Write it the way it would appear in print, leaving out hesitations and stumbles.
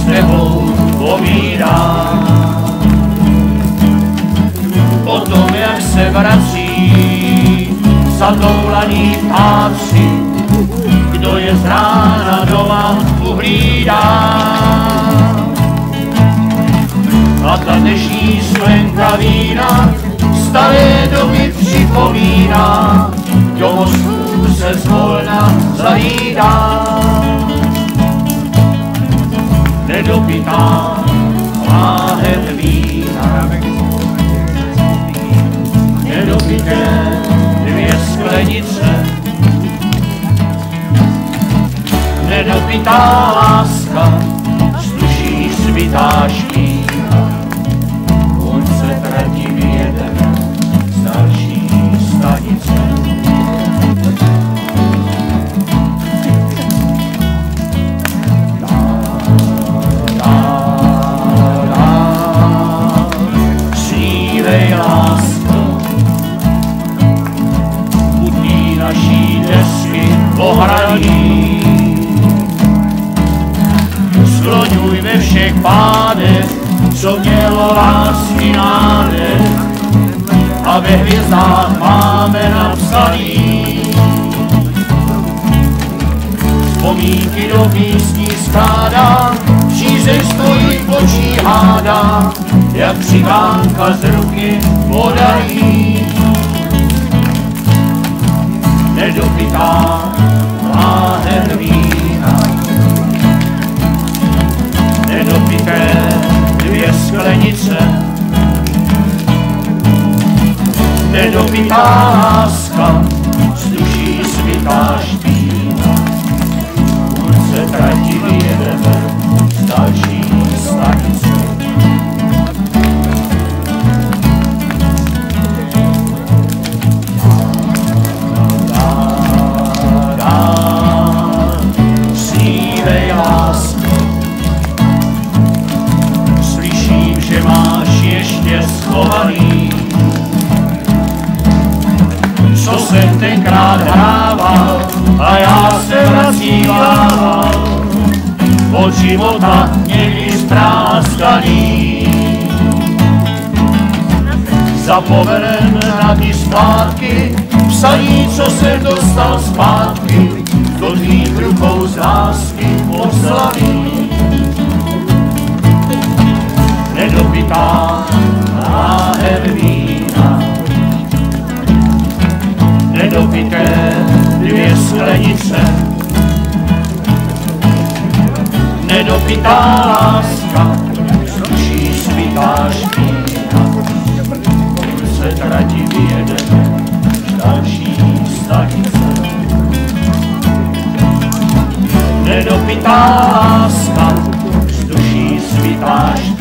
tebou povídá. O tom, jak se vrací zatoulaní ptáci, kdo je z rána doma uhlídá. A ta dnešní sklenka vína staré doby připomíná, do mozku se zvolna zajídá. Nedopitá láhev vína, nedopité dvě sklenice, nedopitá láska sluší svitá špína. On se tratí v jeden z další stanice. Snívej, lásko, putí naší desky ohraní. Skloňuj ve všech pádech, co mělo lásky nádech, a ve hvězdách máme napsaný. Vzpomínky do písní skládá, přízeň stojí počí hádá, jak cigánka z ruky podají. Nedopitá láhev vína, nedopité dvě sklenice, nedopitá láska sluší svitá špína. On se tratí v jeden z další stanice. Snívej, lásko, slyším, že máš ještě schovaný, co jsem tenkrát hrával, a já se rozsívával od života někdy zpráskaný. Zapomenem na ty splátky, psaní, co jsem dostal zpátky, do tvých rukou z lásky poslaný. Nedopitá láhev vína, nedopité dvě sklenice, nedopitá láska sluší svitá špína. Se tratí v jeden z další stanice. Nedopitá láska sluší svitá špína.